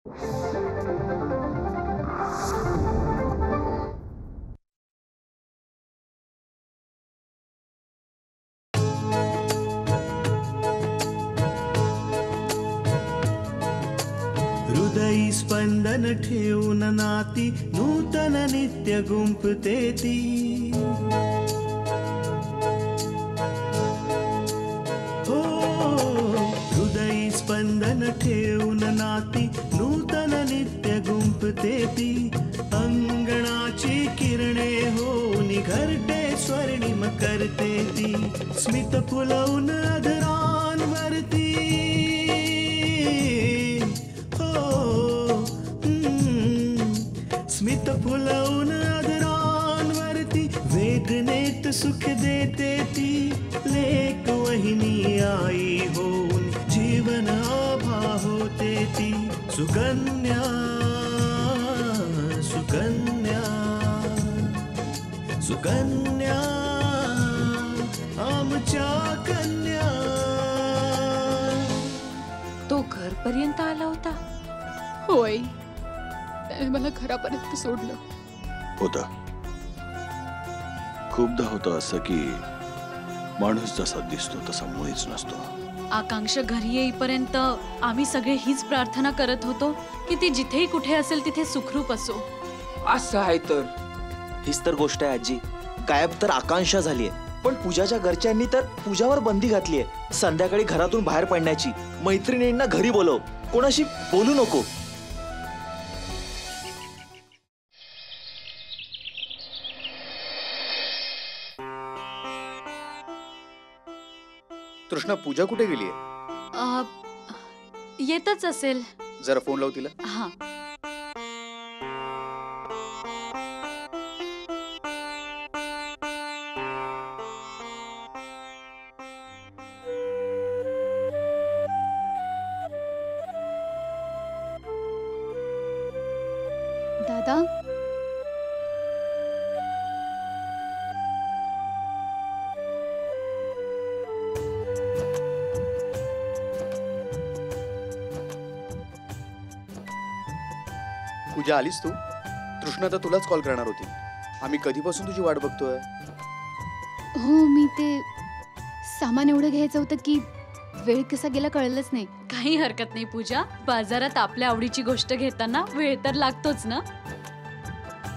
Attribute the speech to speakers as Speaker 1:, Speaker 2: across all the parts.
Speaker 1: हृदयी स्पंदन ठेवून नाती नूतन नित्य गुंफते ती. हो हृदयी स्पंदन ठेवून नाती नूतन नित्य गुंफते ती. अंगणाची किरणे होऊन घरटे स्वर्णिम करते ती. स्मित फुलवून अधरांवरती स्मित फुलवून अधरांवरती वेदनेत सुख देते ती. लेक वहिनी आई होऊन जीवन आभा होते ती. सुकन्या सुकन्या सुकन्या आमच्या कन्या.
Speaker 2: तो घरपर्यंत आला होता.
Speaker 3: होय, त्याने मला घरापर्यंत सोडलं.
Speaker 4: होतं खूपदा होतं असं की माणूस जसा दिसतो तसा मुळीच नसतो.
Speaker 2: आकांक्षा घरी येईपर्यंत आम्ही सगळे हीच प्रार्थना करत होतो की ती जिथेही कुठे असेल तिथे सुखरूप असो.
Speaker 5: असं आहे तर
Speaker 6: हीच तर गोष्ट आहे आजी. गायब तर आकांक्षा झालीये, पण पूजाच्या घरच्यांनी तर पूजावर बंदी घातलीये. संध्याकाळी घरातून बाहेर पडण्याची. मैत्रिणींना घरी बोलव, कोणाशी बोलू नको.
Speaker 7: तृष्णा, पूजा कुठे गेलीये?
Speaker 2: येतच असेल.
Speaker 7: जरा फोन लाव तिला.
Speaker 2: हा.
Speaker 3: दादा,
Speaker 7: पूजा, आलीस तू? तृष्णा तर तुलाच कॉल करणार होती. आम्ही कधीपासून तुझी वाट बघतोय.
Speaker 3: हो, मी ते सामान एवढं घ्यायचं होतं की वेळ कसा गेला कळलंच नाही.
Speaker 2: काही हरकत नाही पूजा. बाजारात आपल्या आवडीची गोष्ट घेताना वेळ तर लागतोच ना.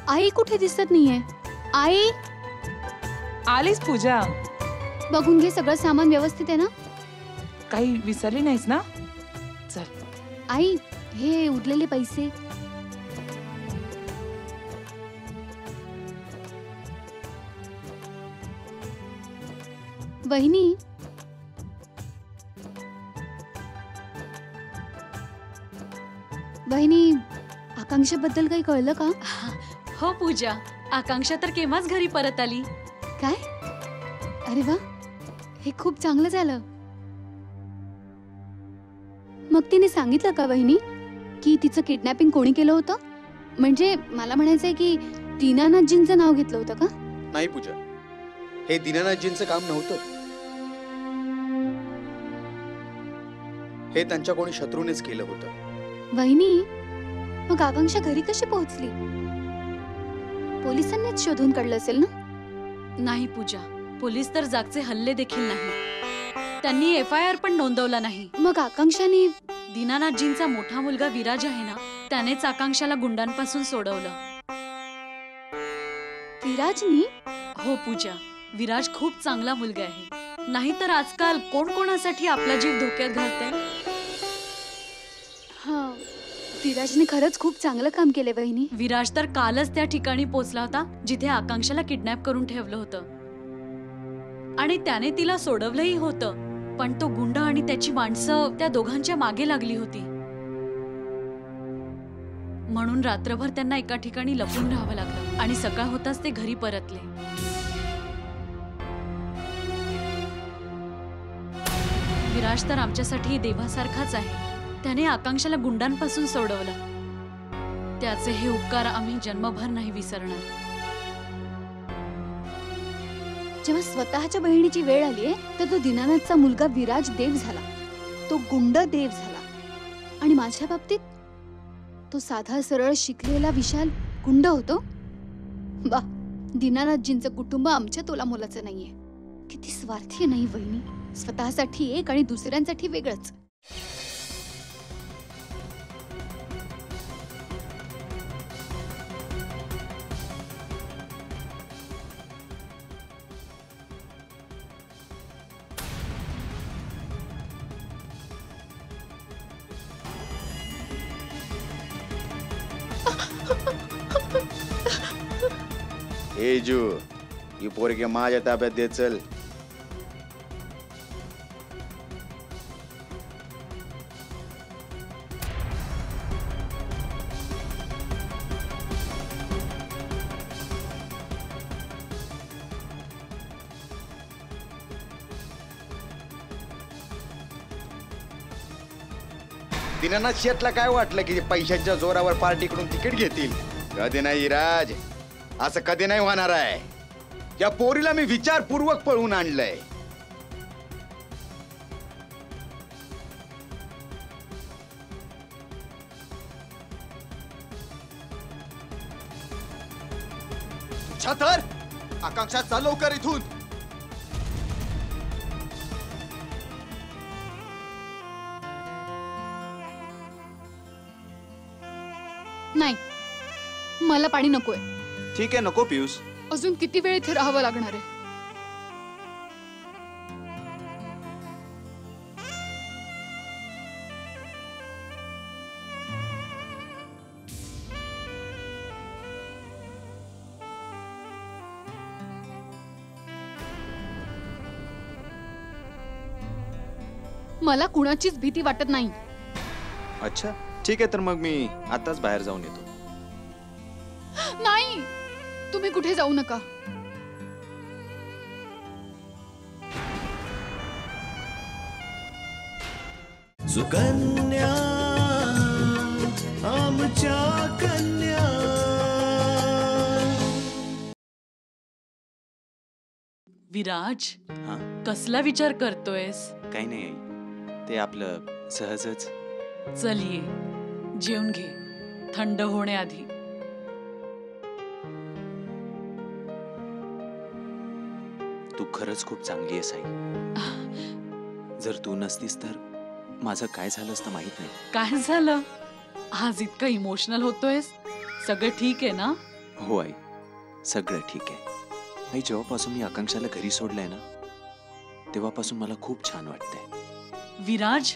Speaker 3: आई कुठे दिसत नाहीये. आई,
Speaker 8: आलीस पूजा?
Speaker 3: बघून घे सगळं सामान व्यवस्थित आहे ना?
Speaker 8: काही विसरली नाहीस ना? चल.
Speaker 3: आई, हे उरलेले पैसे. वहिनी, वहिनी, आकांक्षेबद्दल काही कळलं का?
Speaker 2: हो पूजा, आकांक्षा तर केव्हाच घरी परत आली.
Speaker 3: काय? अरे वा, हे खूप चांगलं झालं. मग तिने सांगितलं का वहिनी की तिचं किडनॅपिंग कोणी केलं होतं? म्हणजे मला म्हणायचंय की दीनानाथजींचं नाव घेतलं होतं का?
Speaker 7: नाही पूजा, हे दीनानाथजींचं काम नव्हतं. हे त्यांच्या कोणी शत्रूनेच केलं होतं.
Speaker 3: वहिनी, मग आकांक्षा घरी कशी पोहोचली? पोलिसांनीच शोधून काढलं असेल ना?
Speaker 2: नाही पूजा, पोलीस तर जागचे हल्ले देखील नाही. त्यांनी FIR पण नोंदवला नाही.
Speaker 3: मग आकांक्षाने?
Speaker 2: दीनानाथजींचा मोठा मुलगा विराज आहे ना, त्यानेच आकांक्षाला गुंडांपासून सोडवलं.
Speaker 3: विराजनी?
Speaker 2: हो पूजा, विराज खूप चांगला मुलगा आहे. नाहीतर आजकाल कोण कोणासाठी आपला जीव धोक्यात घालतंय.
Speaker 3: हा, विराजने खरंच खूप चांगलं काम केले वहिनी.
Speaker 2: विराज तर कालच त्या ठिकाणी पोहोचला होता जिथे आकांक्षाला किडनॅप करून ठेवलं होतं. आणि त्याने तिला सोडवलंही होतं. पण तो गुंड आणि त्याची माणसं त्या दोघांच्या मागे लागली होती. म्हणून रात्रभर त्यांना एका ठिकाणी लपून राहावं लागलं आणि सकाळ होताच ते घरी परतले. विराज तर आमच्यासाठी देवासारखाच आहे. त्याने आकांक्षाला गुंडांपासून सोडवलं. त्याचे हे उपकार आम्ही जन्मभर नाही विसरणार.
Speaker 3: जेव्हा स्वतःच्या बहिणीची वेळ आलीये तर तो दीनानाथचा मुलगा विराज देव झाला, तो गुंड देव झाला. आणि माझ्या बाबतीत तो साधा सरळ शिकलेला विशाल गुंड होतो. बा, दीनानाथजींचं कुटुंब आमच्या तोला मोलाचं नाहीये. किती स्वार्थी नाही वहिनी, स्वतःसाठी एक आणि दुसऱ्यांसाठी वेगळंच.
Speaker 7: ए जू, ही पोरगी माझ्या ताब्यात दे चल. दिनानाथ शेटला काय वाटलं की पैशांच्या जोरावर पार्टीकडून तिकीट घेतील? कधी नाही राज, असं कधी नाही होणार आहे. या पोरीला मी विचारपूर्वक पळवून आणलंय.
Speaker 6: छतर आकांक्षा, चाल लवकर इथून.
Speaker 3: नाही, मला पाणी नकोय.
Speaker 6: ठीक आहे, नको पियूस.
Speaker 3: अजून किती वेळ इथे राहावं लागणार आहे? मला कुणाचीच भीती वाटत नाही.
Speaker 6: अच्छा, ठीक आहे, तर मग मी आताच बाहेर जाऊन येतो.
Speaker 3: नाही, तुम्ही कुठे जाऊ नका.
Speaker 1: सुकन्या आमच्या कन्या.
Speaker 2: विराज,
Speaker 6: हा,
Speaker 2: कसला विचार करतोयस?
Speaker 6: काही नाही आई, ते आपलं सहजच.
Speaker 2: चल ये, जेवून घे थंड होण्याआधी.
Speaker 6: तू खरंच खूप चांगली आहेस आई. जर तू नसतीस तर माझं काय झालं असतं माहित नाही.
Speaker 2: काय झालं? आज इतकं इमोशनल होतोयस? सगळं ठीक आहे ना?
Speaker 6: हो आई, सगळं ठीक आहे. आई, जेव्हापासून मी आकांक्षाला घरी सोडलंय ना, तेव्हापासून मला खूप छान वाटतंय.
Speaker 2: विराज,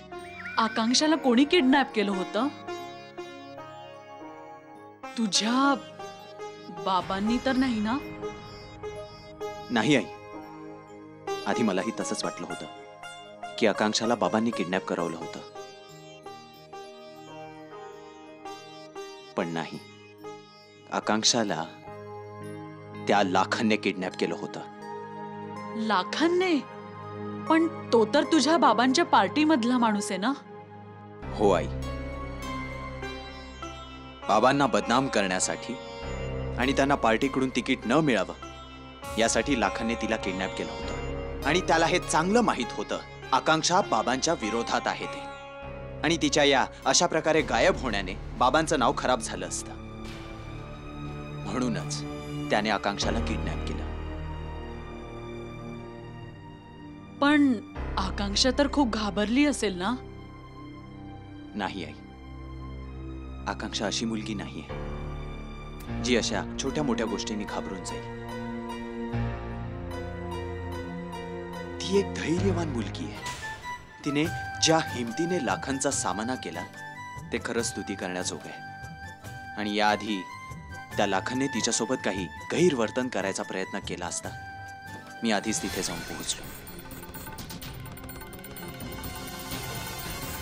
Speaker 2: आकांक्षाला कोणी किडनॅप केलं होतं? तुझ्या बाबांनी तर नाही ना?
Speaker 6: नाही आई, आधी मलाही तसंच वाटलं होतं की आकांक्षाला बाबांनी किडनॅप करवलं होतं, पण नाही. आकांक्षाला त्या लाखांनी किडनॅप केलं होतं.
Speaker 2: लाखांने? पण तो तर तुझ्या बाबांच्या पार्टी मधला माणूस आहे ना?
Speaker 6: हो आई, बाबांना बदनाम करण्यासाठी आणि त्यांना पार्टीकडून तिकीट न मिळावं यासाठी लाखांनी तिला किडनॅप केलं होतं. आणि त्याला हे चांगलं माहित होतं आकांक्षा बाबांच्या विरोधात आहे ते, आणि तिच्या या अशा प्रकारे गायब होण्याने बाबांचं नाव खराब झालं असतं. म्हणूनच त्याने आकांक्षाला किडनॅप केलं.
Speaker 2: पण आकांक्षा तर खूप घाबरली असेल ना?
Speaker 6: नाही आई, आकांक्षा अशी मुलगी नाहीये जी अशा छोट्या मोठ्या गोष्टींनी घाबरून जाईल. ती एक धैर्यवान मुलगी आहे. तिने ज्या हिमतीने लाखांचा सामना केला ते खरंच स्तुती करण्याजोगं आहे. आणि याआधी त्या लाखांनी तिच्यासोबत काही गैरवर्तन करायचा प्रयत्न केला असता मी आधीच तिथे जाऊन पोहोचलो,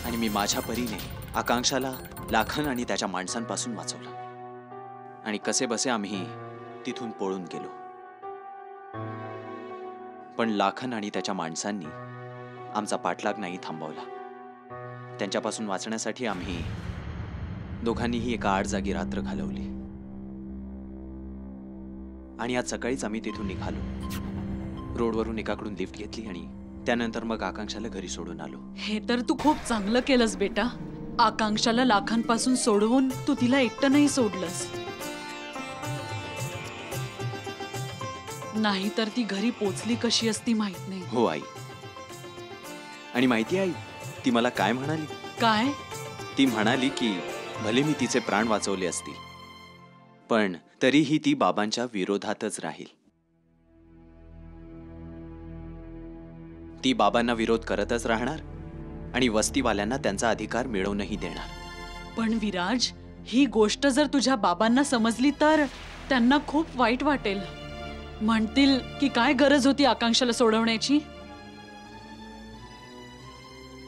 Speaker 6: आणि मी माझ्या परीने आकांक्षाला लाखन आणि त्याच्या माणसांपासून वाचवलं. आणि कसे बसे आम्ही तिथून पळून गेलो. पण लाखन आणि त्याच्या माणसांनी आमचा पाठलाग नाही थांबवला. त्यांच्यापासून वाचण्यासाठी आम्ही दोघांनीही एका आड जागी रात्र घालवली. आणि आज सकाळीच आम्ही तिथून निघालो. रोडवरून एकाकडून लिफ्ट घेतली आणि त्यानंतर मग आकांक्षाला घरी सोडून आलो.
Speaker 2: हे तर तू खूप चांगलं केलंस बेटा. आकांक्षाला लाखांपासून सोडवून तू तिला एकटं नाही सोडलंस. नाही तर ती घरी पोचली कशी असती माहित नाही.
Speaker 9: हो आई. आणि माहिती आई ती मला काय म्हणाली?
Speaker 2: काय?
Speaker 9: ती म्हणाली की भले मी तिचे प्राण वाचवले असतील पण तरीही ती बाबांच्या विरोधातच राहील. ती बाबांना विरोध करतच राहणार आणि वस्तीवाल्यांना त्यांचा अधिकार मिळवूनही देणार.
Speaker 2: पण विराज, ही गोष्ट जर तुझ्या बाबांना समजली तर त्यांना खूप वाईट वाटेल. म्हणतील की काय गरज होती आकांक्षाला सोडवण्याची.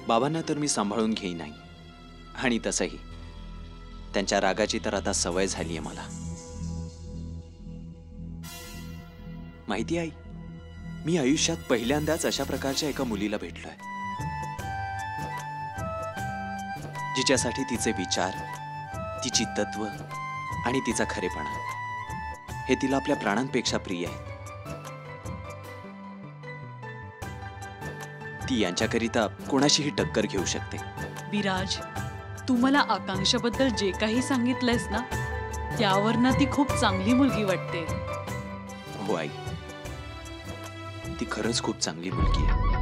Speaker 9: बाबांना तर मी सांभाळून घेईन नाही. आणि तसंही त्यांच्या रागाची तर आता सवय झालीये मला. माहिती आई मी आयुष्यात पहिल्यांदाच अशा प्रकारच्या एका मुलीला भेटलोय जिच्यासाठी तिचे विचार, तिची तत्व आणि तिचा खरेपणा हे तिला आपल्या प्राणांपेक्षा प्रिय आहे. ती यांच्याकरिता कोणाशीही टक्कर घेऊ शकते.
Speaker 2: विराज, तू मला आकांक्षाबद्दल जे काही सांगितलंयस ना त्यावरनं ती खूप चांगली मुलगी वाटते.
Speaker 9: हो आई, ती खरंच खूप चांगली मुलगी आहे.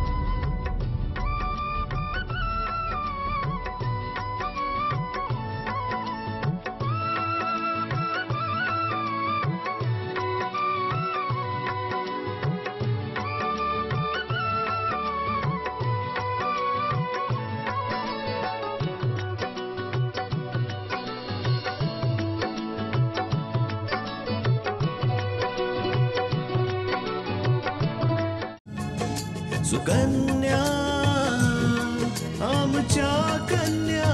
Speaker 1: सुकन्या आमच्या कन्या.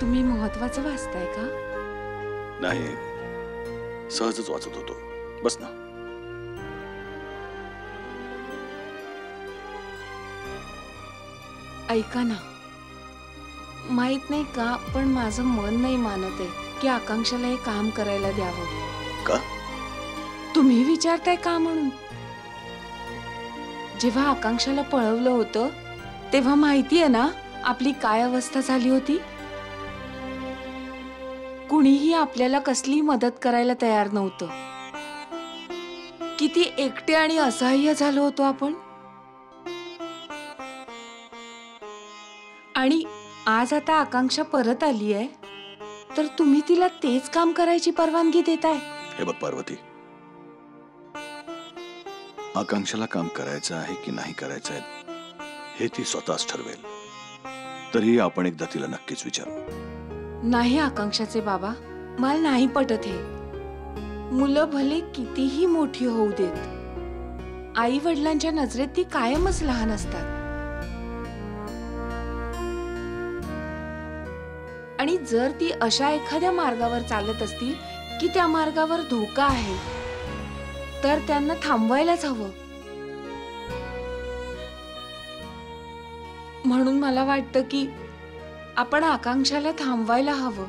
Speaker 8: तुम्ही महत्वाचं वाचताय का?
Speaker 4: नाही, सहजच वाचत होतो. बस ना.
Speaker 8: ऐका ना, माहित नाही का पण माझं मन नाही मानत आहे की आकांक्षाला हे काम करायला द्यावं.
Speaker 4: का?
Speaker 8: तुम्ही विचारताय का म्हणून? जेव्हा आकांक्षाला पळवलं होतं तेव्हा माहितीये ना आपली काय अवस्था झाली होती. कुणीही आपल्याला कसली मदत करायला तयार नव्हतं. किती एकटे आणि असहाय्य झालो होतो आपण. आणि आज आता आकांक्षा परत आली आहे तर तुम्ही तिला तेच काम करायची परवानगी देताय.
Speaker 4: हे बघ पार्वती, आकांक्षाला काम करायचं आहे की नाही करायचं आहे हे ती स्वतःच ठरवेल. तरी आपण एकदा तिला नक्कीच विचारू.
Speaker 8: नाही आकांक्षाचे बाबा, मला नाही पटत हे. मुलं भले कितीही मोठी होऊ देत, आई वडिलांच्या नजरेत ती कायमच लहान असतात. आणि जर ती अशा एखाद्या मार्गावर चालत असतील की त्या मार्गावर धोका आहे तर त्यांना थांबवायलाच हवं. म्हणून मला वाटतं की आपण आकांक्षाला थांबवायला हवं.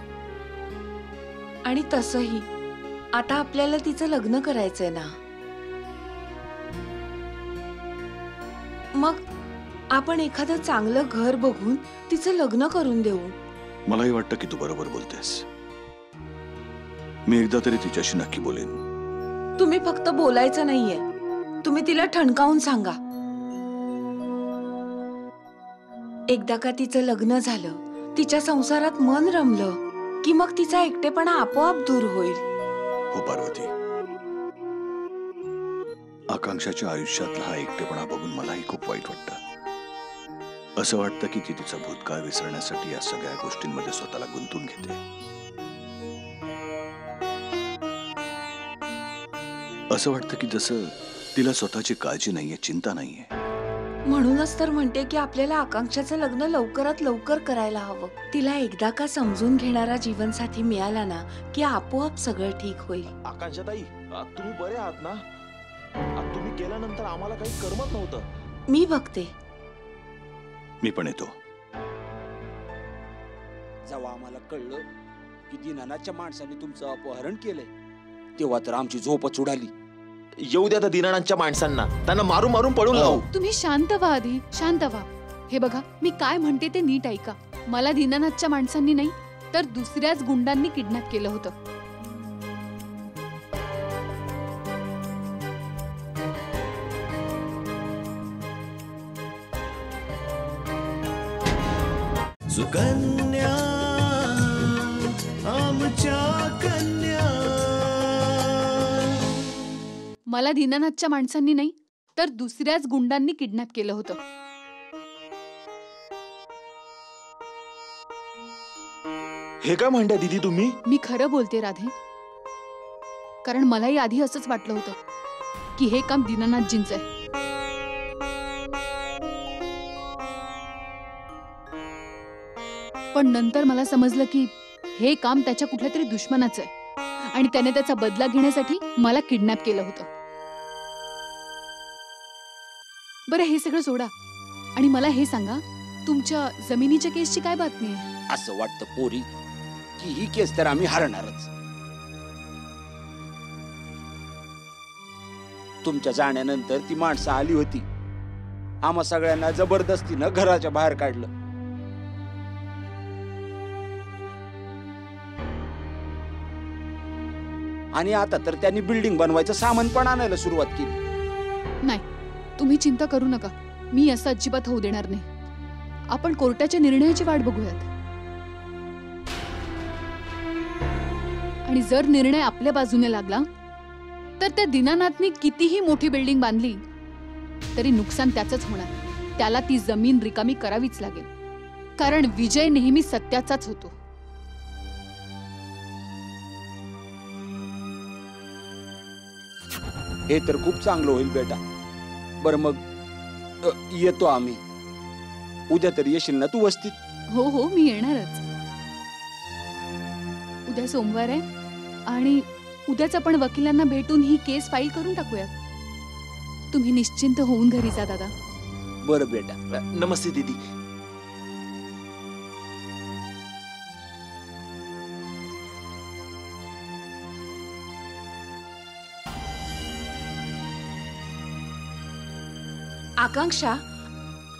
Speaker 8: आणि तसंही आता आपल्याला तिचं लग्न करायचंय ना, मग आपण एखादं चांगलं घर बघून तिचं लग्न करून देऊ.
Speaker 4: मलाही वाटतं की तू बरोबर बोलतेस. मी एकदा तरी तिच्याशी नक्की बोलेन.
Speaker 8: तुम्ही फक्त बोलायचं नाहीये, तुम्ही तिला ठणकावून सांगा. एकदा का तिचं लग्न झालं, तिच्या संसारात मन रमलं की मग तिचा एकटेपणा आपोआप दूर होईल.
Speaker 4: हो पार्वती, आकांक्षाच्या आयुष्यातला हा एकटेपणा बघून मलाही खूप वाईट वाटतं. असं वाटतं की ती तिचा भूतकाळ विसरण्यासाठी या सगळ्या गोष्टींमध्ये स्वतःला गुंतून घेते. असं वाटतं की जसं तिला स्वतःची काळजी नाहीये, चिंता नाहीये.
Speaker 8: म्हणूनच तर म्हणते की आपल्याला आकांक्षाचं लग्न लवकरात लवकर करायला हवं. तिला एकदा का समजून घेणारा जीवनसाथी मिळाला ना की आपोआप सगळं ठीक होईल.
Speaker 6: आकांक्षाताई, तुम्ही बरे आहात ना? तुम्ही गेल्यानंतर आम्हाला काही करमत नव्हतं.
Speaker 8: मी बघते.
Speaker 4: मी पण येतो.
Speaker 10: जेव्हा आम्हाला कळलं की दीनानाथच्या माणसाने तुमचं अपहरण केलंय तेव्हा तर आमची झोपच उडाली.
Speaker 6: येऊ द्या त्या दीनानाथच्या माणसांना, त्यांना मारून मारून पळून लावू.
Speaker 3: तुम्ही शांत व्हा आधी, शांत व्हा. हे बघा, मी काय म्हणते ते नीट ऐका. मला दीनानाथच्या माणसांनी नाही तर दुसऱ्याच गुंडांनी किडनॅप केलं होतं.
Speaker 1: सुकन्या आमच्या कन्या.
Speaker 3: मला दीनानाथच्या माणसांनी नाही तर दुसऱ्याच गुंडांनी किडनॅप केलं होतं.
Speaker 6: हे काय म्हणताय दीदी तुम्ही?
Speaker 3: मी खरं बोलते राधे, कारण मलाही आधी असंच वाटलं होतं की हे काम दीनानाथजींचं आहे. पण नंतर मला समजलं की हे काम त्याच्या कुठल्या तरी दुश्मनाचं आहे आणि त्याने त्याचा बदला घेण्यासाठी मला किडनॅप केलं होतं. बरं, हे सगळं सोडा आणि मला हे सांगा, तुमच्या जमिनीच्या केसची काय बातमी आहे?
Speaker 10: असं वाटतं पोरी की ही केस तर आम्ही हरणारच. तुमच्या जाण्यानंतर ती माणसं आली होती, आम्हा सगळ्यांना जबरदस्तीनं घराच्या बाहेर काढलं. आणि आता तर त्यांनी बिल्डिंग बनवायचं सामान पण आणायला सुरुवात केली.
Speaker 3: नाही, तुम्ही चिंता करू नका. मी असं अजिबात होऊ देणार नाही. आपण कोर्टाच्या निर्णयाची वाट बघूयात. आणि जर निर्णय आपल्या बाजूने लागला तर त्या दीनानाथनी कितीही मोठी बिल्डिंग बांधली तरी नुकसान त्याचंच होणार. त्याला ती जमीन रिकामी करावीच लागेल, कारण विजय नेहमी सत्याचाच होतो.
Speaker 10: हे तर खूप चांगलं होईल बेटा. बरं मग येतो आम्ही. उद्या तरी येशील ना तू वस्तीत?
Speaker 3: हो हो, मी येणारच. उद्या सोमवार आहे आणि उद्याच आपण वकिलांना भेटून ही केस फाईल करून टाकूयात. तुम्ही निश्चिंत होऊन घरी जा दादा.
Speaker 10: बरं बेटा.
Speaker 6: नमस्ते दीदी.
Speaker 8: आकांक्षा,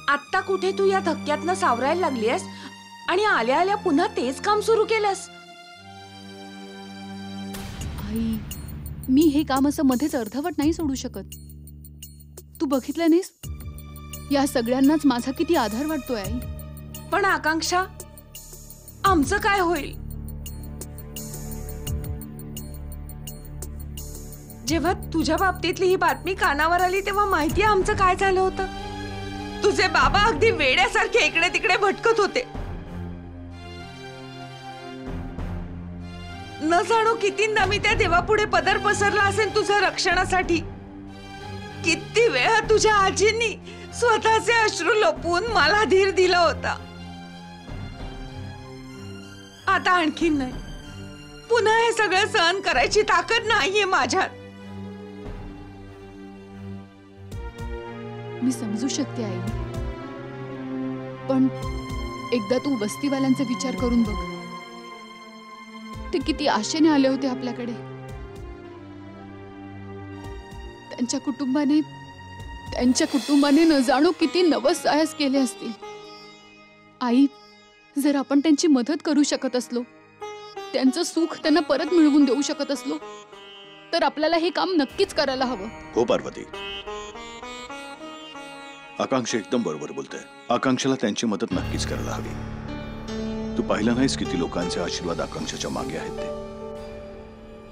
Speaker 8: आत्ता कुठे तू या धक्क्यातनं सावरायला लागलीयस आणि आल्या आल्या पुन्हा तेच काम सुरू केलंस?
Speaker 3: आई, मी हे काम असं मध्येच अर्धवट नाही सोडू शकत. तू बघितलं नाहीस, या सगळ्यांनाच माझा किती आधार वाटतोय आई.
Speaker 8: पण आकांक्षा, आमचं काय होईल? जेव्हा तुझ्या बाबतीतली ही बातमी कानावर आली तेव्हा माहितीये आमचं काय झालं होतं. तुझे बाबा अगदी वेड्यासारखे इकडे तिकडे भटकत होते. न जाणो कितींदा मी त्या देवापुढे पदर पसरला असेल तुझ्या रक्षणासाठी. किती वेळा तुझ्या आजींनी स्वतःचे अश्रू लपवून मला धीर दिला होता. आता आणखीन नाही. पुन्हा हे सगळं सहन करायची ताकद नाहीये माझ्यात.
Speaker 3: मी समजू शकते आई, पण एकदा तू वस्तीवाल्यांचा विचार करून बघ. ते किती आशेने आले होते आपल्याकडे. त्यांच्या कुटुंबाने न जाणो किती नवसायास केले असतील. आई, जर आपण त्यांची मदत करू शकत असलो, त्यांचं सुख त्यांना परत मिळवून देऊ शकत असलो, तर आपल्याला हे काम नक्कीच करायला हवं.
Speaker 4: हो पार्वती, आकांक्षा एकदम बरोबर बोलते. आकांक्षाला त्यांची मदत नक्कीच करायला हवी. तू पाहिलं नाहीस किती लोकांचे आशीर्वाद आकांक्षाच्या मागे आहेत ते.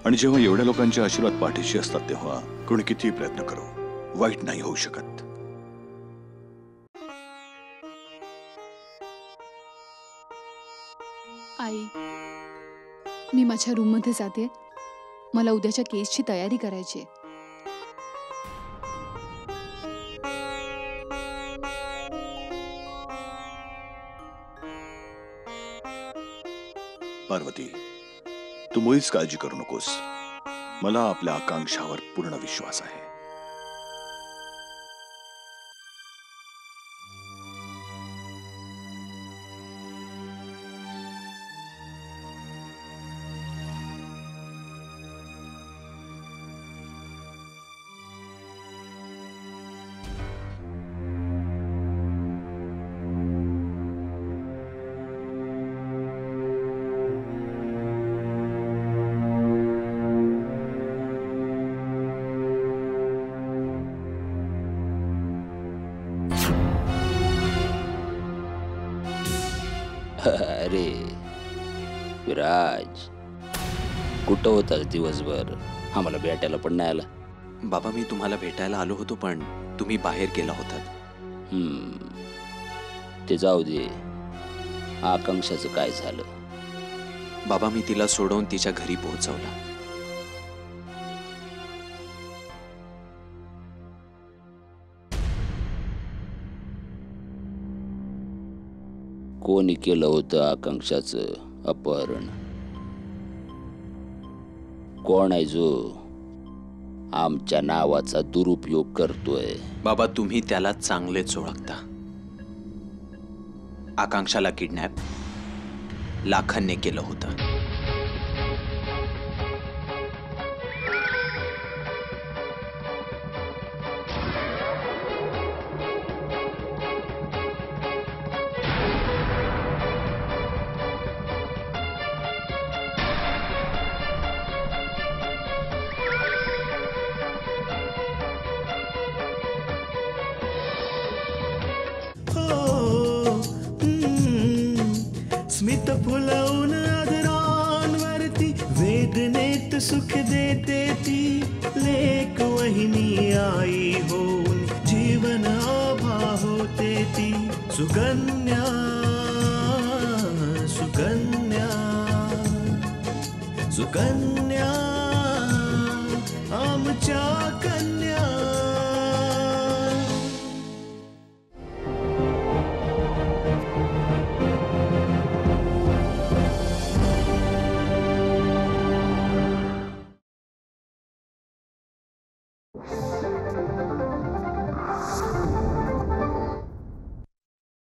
Speaker 4: आणि जेव्हा एवढ्या लोकांचे आशीर्वाद पाठीशी असतात तेव्हा कोणी कितीही प्रयत्न करो, वाईट नाही होऊ शकत.
Speaker 3: आई, मी माझ्या रूम मध्ये जाते. मला उद्याच्या केसची तयारी करायची आहे.
Speaker 4: पार्वती, तू मुळीच काळजी करू नकोस. मला आपल्या आकांक्षावर पूर्ण विश्वास आहे.
Speaker 10: अरे विराज, कुठं होतास दिवसभर? आम्हाला भेटायला पण नाही आला.
Speaker 9: बाबा मी तुम्हाला भेटायला आलो होतो पण तुम्ही बाहेर गेला होतात.
Speaker 10: ते जाऊ दे. आकांक्षाचं काय झालं?
Speaker 9: बाबा मी तिला सोडवून तिच्या घरी पोहोचवला.
Speaker 10: कोणी केलं होतं आकांक्षाचं अपहरण? कोण आहे जो आमच्या नावाचा दुरुपयोग करतोय?
Speaker 9: बाबा तुम्ही त्याला चांगलेच ओळखता. आकांक्षाला किडनॅप लाखांनी केलं होतं.
Speaker 1: स्मित फुलवून आदरांवरती वेदनेत सुख देते ती लेक वहिनी आई होऊन जीवन आभा होते ती सुकन्या सुकन्या सुकन्या आमच्या कन्या.